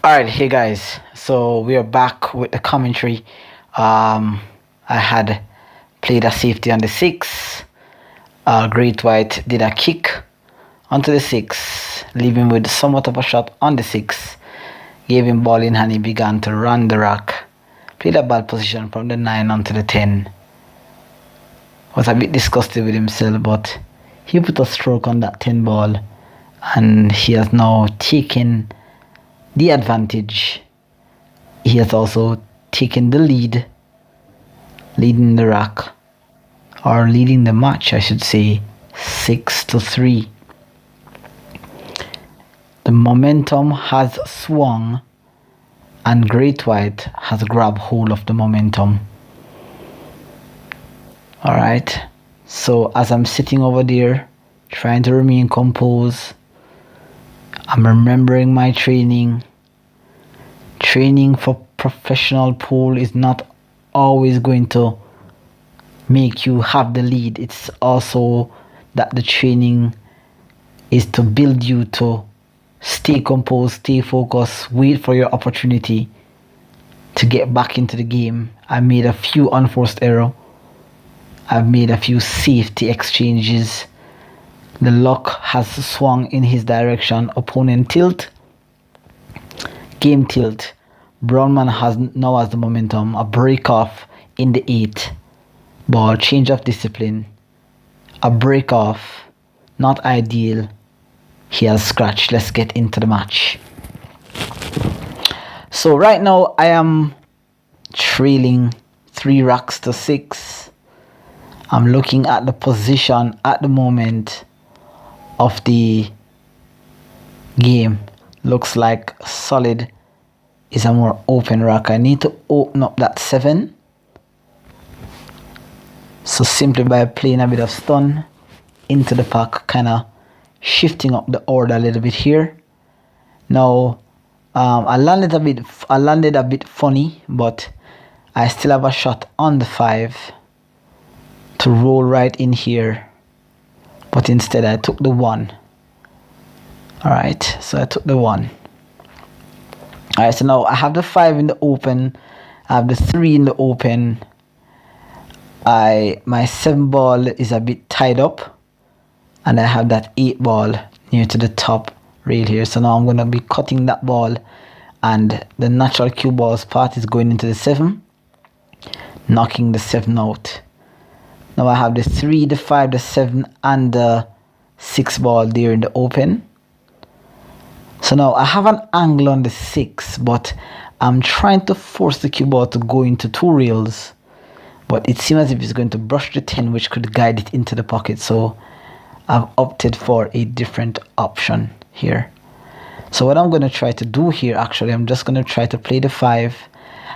Alright, hey guys, so we are back with the commentary. I had played a safety on the 6. Great White did a kick onto the 6, leaving with somewhat of a shot on the 6. Gave him ball in hand, he began to run the rack. Played a bad position from the 9 onto the 10. Was a bit disgusted with himself, but he put a stroke on that 10 ball, and he has now taken the advantage. He has also taken the lead, leading the rack, or leading the match I should say, 6-3. The momentum has swung and Great White has grabbed hold of the momentum. Alright, so as I'm sitting over there trying to remain composed, I'm remembering my training. Training for professional pool is not always going to make you have the lead. It's also that the training is to build you to stay composed, stay focused, wait for your opportunity to get back into the game. I made a few unforced errors. I've made a few safety exchanges. The luck has swung in his direction. Opponent tilt. Game tilt. Brownman now has the momentum. A break off in the 8. Ball. Change of discipline. A break off. Not ideal. He has scratched. Let's get into the match. So right now I am trailing 3 racks to 6. I'm looking at the position at the moment of the game. Looks like solid is a more open rack. I need to open up that 7. So simply by playing a bit of stun into the pack, kind of shifting up the order a little bit here. Now I landed a bit funny, but I still have a shot on the 5 to roll right in here. But instead I took the 1. Alright, so I took the 1. Alright, so now I have the 5 in the open. I have the 3 in the open. My 7 ball is a bit tied up. And I have that 8 ball near to the top rail here. So now I'm going to be cutting that ball. And the natural cue ball's part is going into the 7. Knocking the 7 out. Now I have the 3, the 5, the 7 and the 6 ball there in the open. So now I have an angle on the 6, but I'm trying to force the cue ball to go into 2 rails. But it seems as if it's going to brush the 10, which could guide it into the pocket. So I've opted for a different option here. So what I'm going to try to do here, actually, I'm just going to try to play the 5.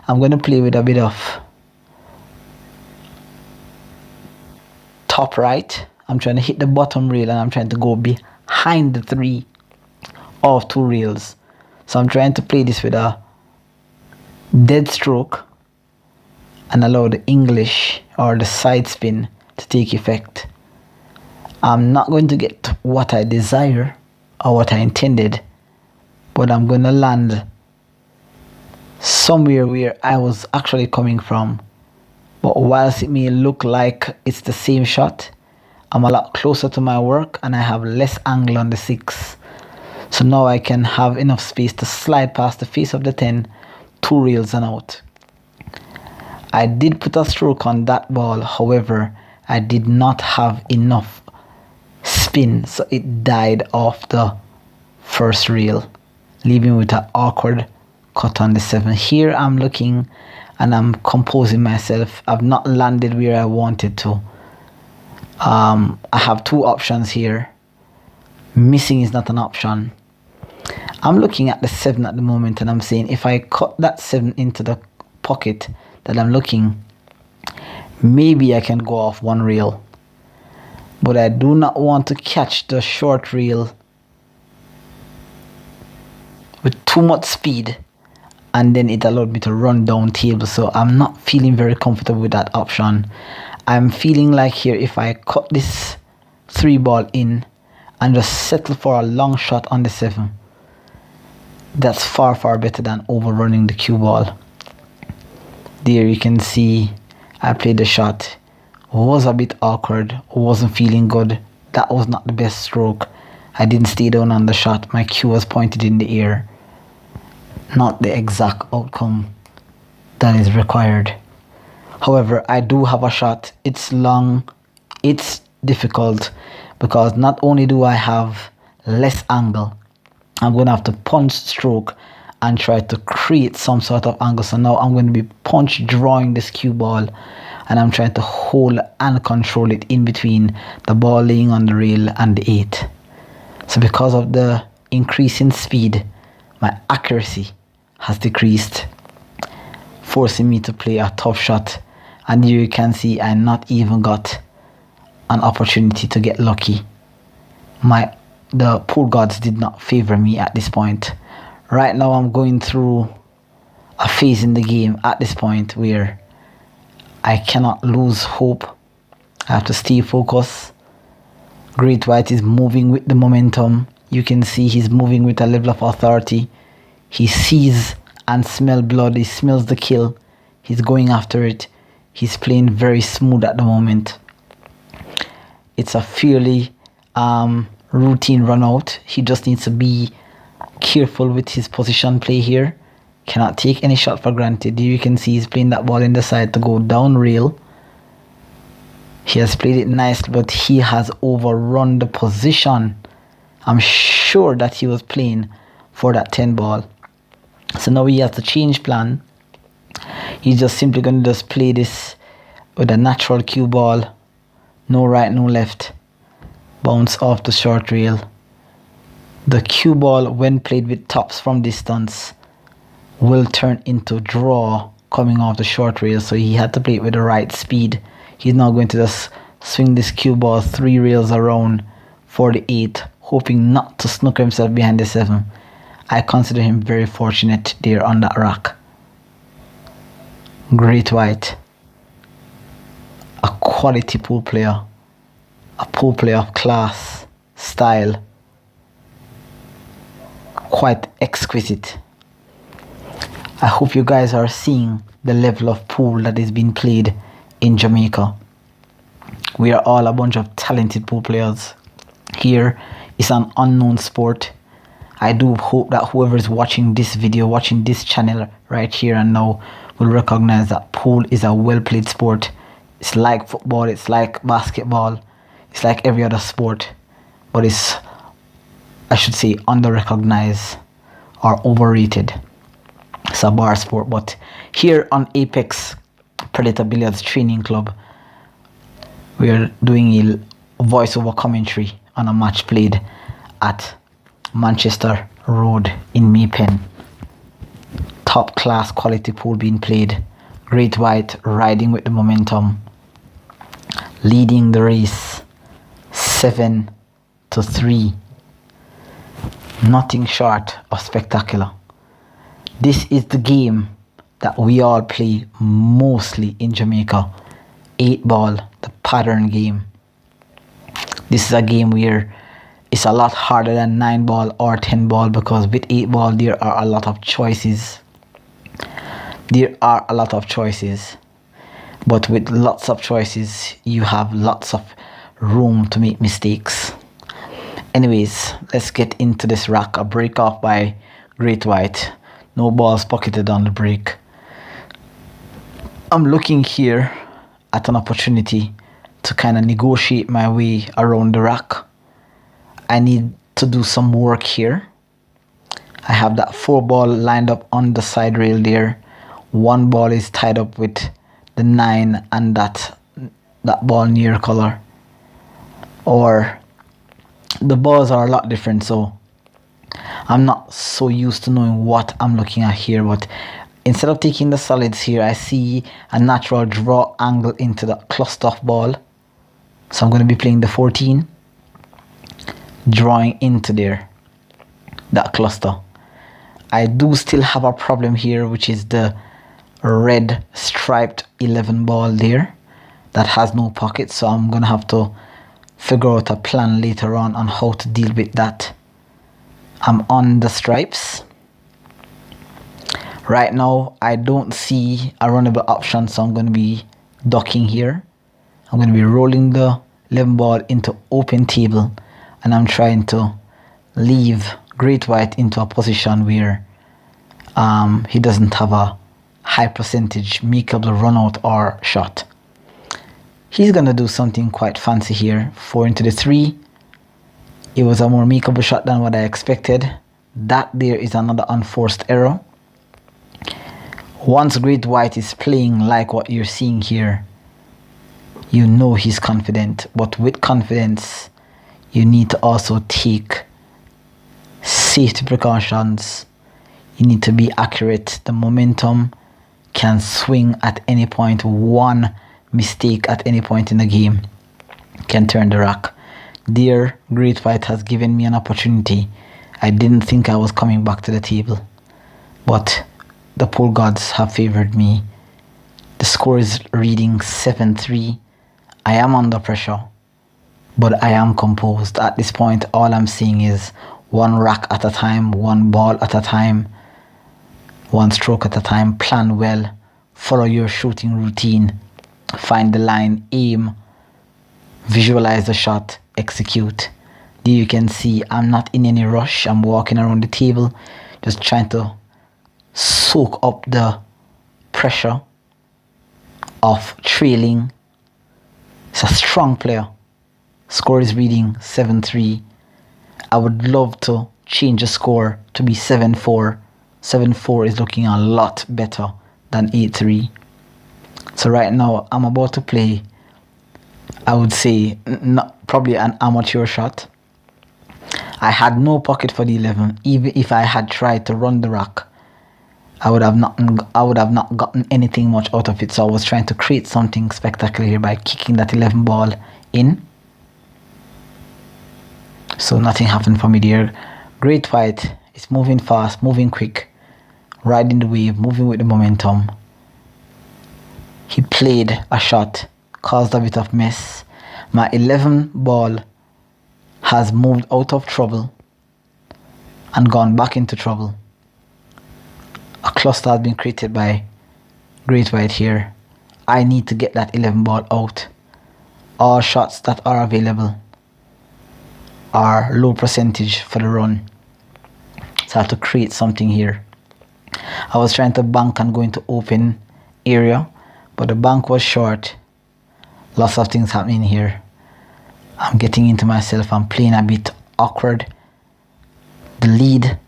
I'm going to play with a bit of top right. I'm trying to hit the bottom rail and I'm trying to go behind the 3 of 2 rails. So I'm trying to play this with a dead stroke and allow the English or the side spin to take effect. I'm not going to get what I desire or what I intended, but I'm going to land somewhere where I was actually coming from. But whilst it may look like it's the same shot, I'm a lot closer to my work and I have less angle on the 6. So now I can have enough space to slide past the face of the 10, 2 rails and out. I did put a stroke on that ball, however, I did not have enough spin, so it died off the first rail, leaving with an awkward cut on the 7. Here I'm looking and I'm composing myself. I've not landed where I wanted to. I have 2 options here. Missing is not an option. I'm looking at the 7 at the moment and I'm saying if I cut that 7 into the pocket that I'm looking, maybe I can go off one rail, but I do not want to catch the short rail with too much speed and then it allowed me to run down table. So I'm not feeling very comfortable with that option. I'm feeling like here, if I cut this 3 ball in and just settle for a long shot on the 7, that's far better than overrunning the cue ball. There you can see I played the shot. Was a bit awkward, wasn't feeling good. That was not the best stroke. I didn't stay down on the shot. My cue was pointed in the air. Not the exact outcome that is required. However, I do have a shot. It's long, it's difficult, because not only do I have less angle, I'm going to have to punch stroke and try to create some sort of angle. So now I'm going to be punch drawing this cue ball, and I'm trying to hold and control it in between the ball laying on the rail and the 8. So because of the increase in speed, my accuracy has decreased, forcing me to play a tough shot. And here you can see I not even got an opportunity to get lucky. The pool gods did not favor me at this point. Right now I'm going through a phase in the game at this point where I cannot lose hope. I have to stay focused. Great White is moving with the momentum. You can see he's moving with a level of authority. He sees and smells blood. He smells the kill. He's going after it. He's playing very smooth at the moment. It's a fairly routine run out. He just needs to be careful with his position play here. Cannot take any shot for granted. Here you can see he's playing that ball in the side to go down rail. He has played it nicely, but he has overrun the position. I'm sure that he was playing for that 10 ball. So now he has to change plan. He's just simply going to just play this with a natural cue ball. No right, no left. Bounce off the short rail. The cue ball, when played with tops from distance, will turn into draw coming off the short rail. So he had to play it with the right speed. He's now going to just swing this cue ball 3 rails around for the 8, hoping not to snooker himself behind the 7. I consider him very fortunate there on that rack. Great White, a quality pool player, a pool player of class, style, quite exquisite. I hope you guys are seeing the level of pool that is being played in Jamaica. We are all a bunch of talented pool players. Here is an unknown sport. I do hope that whoever is watching this video, watching this channel right here and now, will recognize that pool is a well-played sport. It's like football, it's like basketball, it's like every other sport, but it's, I should say, under-recognized or overrated. It's a bar sport. But here on Apex Predator Billiards Training Club, we are doing a voiceover commentary on a match played at Manchester Road in Maypen. Top class quality pool being played. Great White riding with the momentum, leading the race 7-3. Nothing short of spectacular. This is the game that we all play mostly in Jamaica. 8 ball, the pattern game. This is a game where it's a lot harder than 9 ball or 10 ball, because with 8 ball there are a lot of choices. But with lots of choices, you have lots of room to make mistakes. Anyways, let's get into this rack. A break off by Great White. No balls pocketed on the break. I'm looking here at an opportunity to kind of negotiate my way around the rack. I need to do some work here. I have that 4 ball lined up on the side rail there. 1 ball is tied up with the 9 and that ball near color. Or the balls are a lot different, so I'm not so used to knowing what I'm looking at here, but Instead of taking the solids here, I see a natural draw angle into the cluster of ball. So I'm going to be playing the 14, drawing into there, that cluster. I do still have a problem here, which is the red striped 11 ball there that has no pocket. So I'm going to have to figure out a plan later on how to deal with that. I'm on the stripes. Right now, I don't see a runnable option, so I'm going to be ducking here. I'm going to be rolling the 11 ball into open table, and I'm trying to leave Great White into a position where he doesn't have a high percentage makeable run out or shot. He's going to do something quite fancy here. 4 into the 3. It was a more makeable shot than what I expected. That there is another unforced error. Once Great White is playing like what you're seeing here, you know he's confident. But with confidence, you need to also take safety precautions. You need to be accurate. The momentum can swing at any point. One mistake at any point in the game can turn the rack. There, Great White has given me an opportunity. I didn't think I was coming back to the table, but the pool gods have favored me. The score is reading 7-3. I am under pressure, but I am composed. At this point, all I'm seeing is one rack at a time, one ball at a time, one stroke at a time. Plan well, follow your shooting routine, find the line, aim, visualize the shot, execute. There you can see I'm not in any rush. I'm walking around the table, just trying to soak up the pressure of trailing. It's a strong player. Score is reading 7-3. I would love to change the score to be 7-4. 7-4 is looking a lot better than 8-3. So right now I'm about to play, I would say, probably an amateur shot. I had no pocket for the 11. Even if I had tried to run the rack, I would have not gotten anything much out of it. So I was trying to create something spectacular here by kicking that 11 ball in. So nothing happened for me there. Great White is moving fast, moving quick, riding the wave, moving with the momentum. He played a shot, caused a bit of mess. My 11 ball has moved out of trouble and gone back into trouble. A cluster has been created by Great White here. I need to get that 11 ball out. All shots that are available are low percentage for the run. So I have to create something here. I was trying to bank and go into open area, but the bank was short. Lots of things happening here. I'm getting into myself. I'm playing a bit awkward. The lead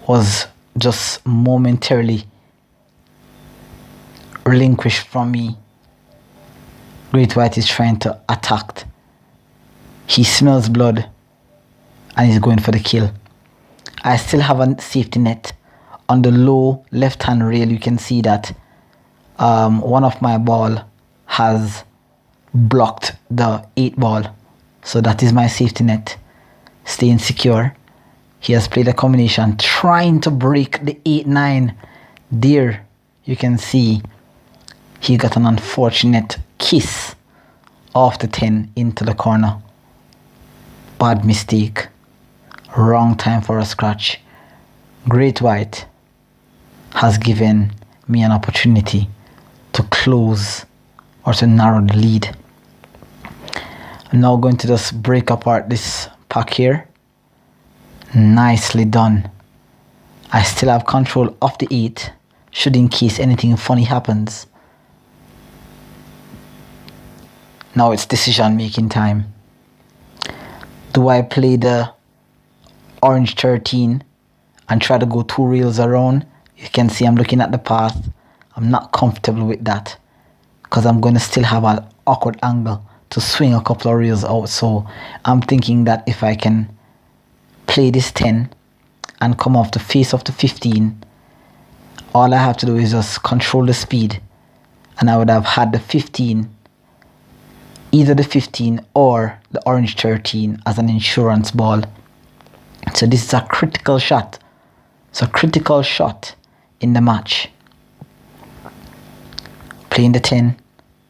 was just momentarily relinquished from me. Great White is trying to attack. He smells blood and he's going for the kill. I still have a safety net. On the low left hand rail, you can see that one of my ball has blocked the 8 ball. So that is my safety net, staying secure. He has played a combination trying to break the 8-9. There you can see he got an unfortunate kiss off the 10 into the corner. Bad mistake. Wrong time for a scratch. Great White has given me an opportunity to close or to narrow the lead. I'm now going to just break apart this pack here. Nicely done. I still have control of the 8, should in case anything funny happens. Now it's decision making time. Do I play the orange 13 and try to go 2 rails around? You can see I'm looking at the path. I'm not comfortable with that because I'm going to still have an awkward angle to swing a couple of rails out. So I'm thinking that if I can play this 10 and come off the face of the 15, all I have to do is just control the speed, and I would have had the 15, either the 15 or the orange 13 as an insurance ball. So this is a critical shot. It's a critical shot in the match. Playing the 10,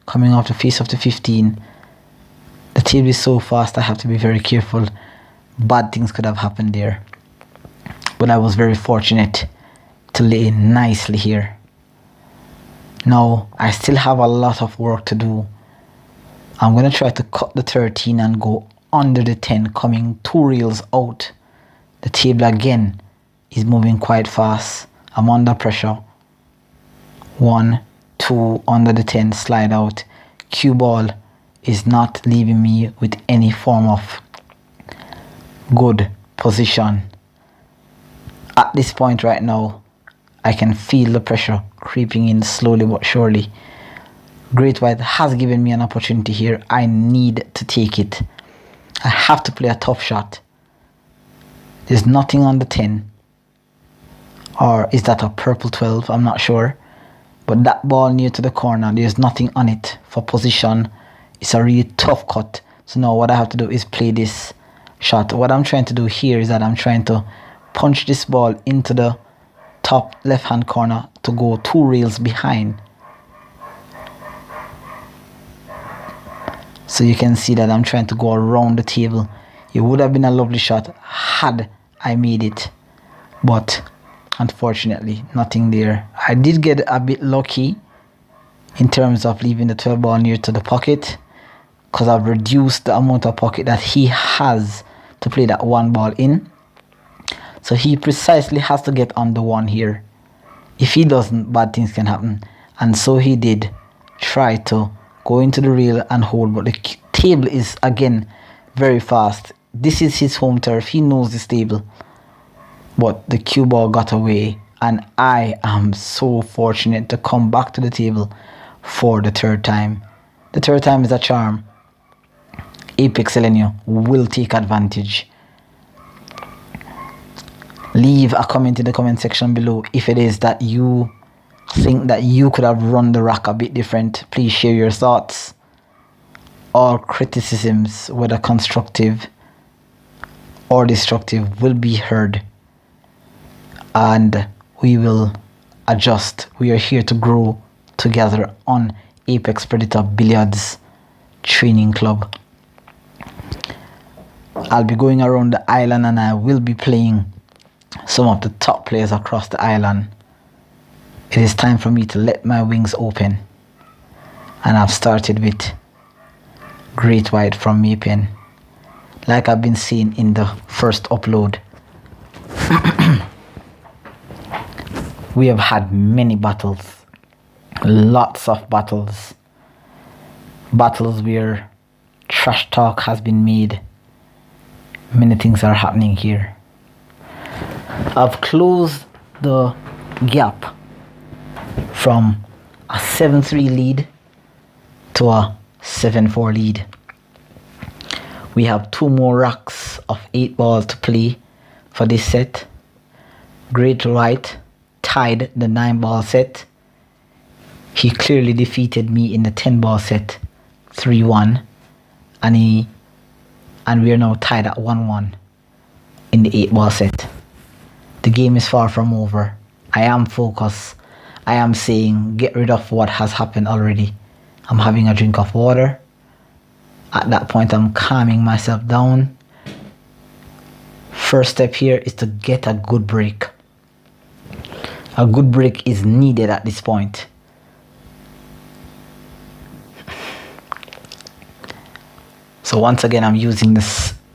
coming off the face of the 15. The table is so fast, I have to be very careful. Bad things could have happened there. But I was very fortunate to lay nicely here. Now, I still have a lot of work to do. I'm going to try to cut the 13 and go under the 10, coming 2 reels out. The table again is moving quite fast. I'm under pressure. 1, 2, under the 10, slide out. Cue ball is not leaving me with any form of good position. At this point right now, I can feel the pressure creeping in slowly but surely. Great White has given me an opportunity here. I need to take it. I have to play a tough shot. There's nothing on the 10. Or is that a purple 12? I'm not sure. But that ball near to the corner, there's nothing on it for position. It's a really tough cut. So now what I have to do is play this shot. What I'm trying to do here is that I'm trying to punch this ball into the top left hand corner to go 2 reels behind. So you can see that I'm trying to go around the table. It would have been a lovely shot had I made it, but unfortunately nothing there. I did get a bit lucky in terms of leaving the 12 ball near to the pocket, because I've reduced the amount of pocket that he has to play that 1 ball in. So he precisely has to get on the 1 here. If he doesn't, bad things can happen. And so he did try to go into the reel and hold, but the table is again very fast. This is his home turf. He knows this table. But the cue ball got away, and I am so fortunate to come back to the table for the 3rd time. The 3rd time is a charm. APEXELGENIO will take advantage. Leave a comment in the comment section below if it is that you think that you could have run the rack a bit different. Please share your thoughts. All criticisms, whether constructive or destructive, will be heard, and we will adjust. We are here to grow together on Apex Predator Billiards Training Club. I'll be going around the island, and I will be playing some of the top players across the island. It is time for me to let my wings open, and I've started with Great White from Maypen. Like I've been saying in the first upload, we have had many battles, lots of battles where trash talk has been made. Many things are happening here. I've closed the gap from a 7-3 lead to a 7-4 lead. We have 2 more racks of 8 balls to play for this set. Great White tied the 9 ball set. He clearly defeated me in the 10 ball set 3-1, and we are now tied at 1-1 in the 8 ball set. The game is far from over. I am focused. I am saying get rid of what has happened already. I'm having a drink of water. At that point, I'm calming myself down. First step here is to get a good break. A good break is needed at this point. So once again, I'm using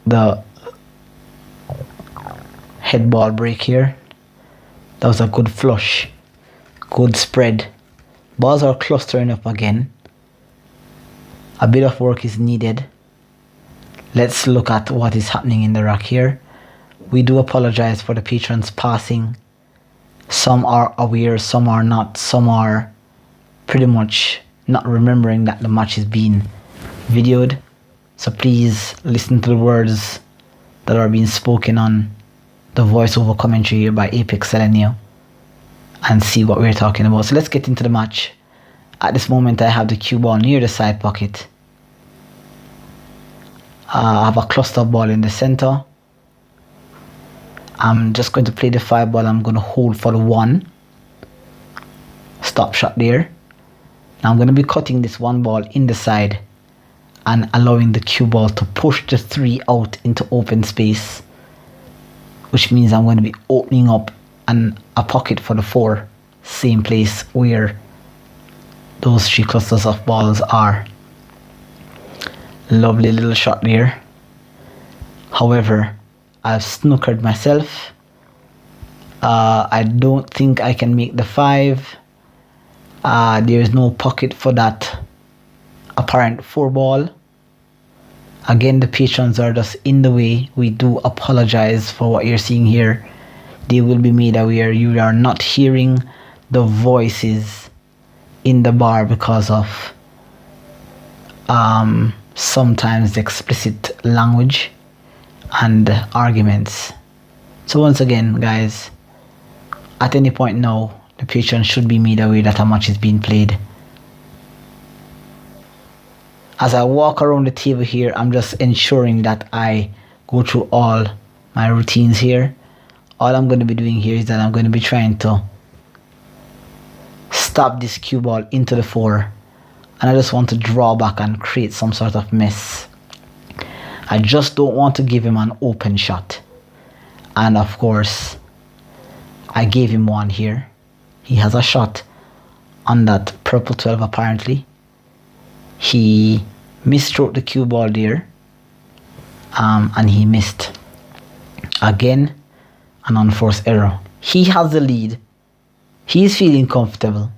the head ball break here. That was a good flush. Good spread. Balls are clustering up again. A bit of work is needed. Let's look at what is happening in the rack here. We do apologize for the patrons passing. Some are aware, some are not. Some are pretty much not remembering that the match is being videoed. So please listen to the words that are being spoken on the voiceover commentary here by APEXELGENIO. and see what we're talking about. So let's get into the match. At this moment, I have the cue ball near the side pocket. I have a cluster ball in the center. I'm just going to play the 5 ball. I'm going to hold for the 1. Stop shot there. Now I'm going to be cutting this 1 ball in the side and allowing the cue ball to push the 3 out into open space, which means I'm going to be opening up a pocket for the 4, same place where those 3 clusters of balls are. Lovely little shot there. However, I've snookered myself. I don't think I can make the 5. There is no pocket for that apparent 4 ball. Again, the patrons are just in the way. We do apologize for what you're seeing here. They will be made aware. You are not hearing the voices in the bar because of sometimes explicit language and arguments. So once again, guys, at any point now, the patron should be made aware that a match is being played. As I walk around the table here, I'm just ensuring that I go through all my routines here. All I'm going to be doing here is that I'm going to be trying to stop this cue ball into the 4, and I just want to draw back and create some sort of mess. I just don't want to give him an open shot. And of course, I gave him one here. He has a shot on that purple 12 apparently. He misstroked the cue ball there, and he missed. Again, an unforced error. He has the lead. He is feeling comfortable.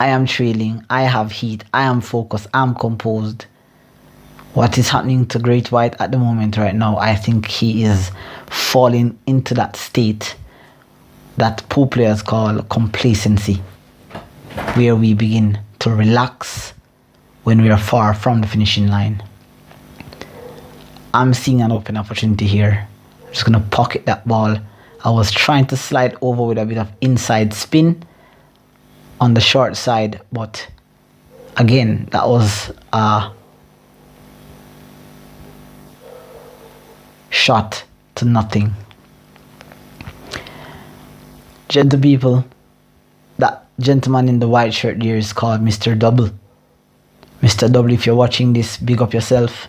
I am trailing. I have heat. I am focused. I'm composed. What is happening to Great White at the moment right now, I think he is falling into that state that pool players call complacency, where we begin to relax when we are far from the finishing line. I'm seeing an open opportunity here. I'm just going to pocket that ball. I was trying to slide over with a bit of inside spin on the short side, but again, that was a shot to nothing. Gentle people, that gentleman in the white shirt there is called Mr. Double. Mr. Double, if you're watching this, big up yourself.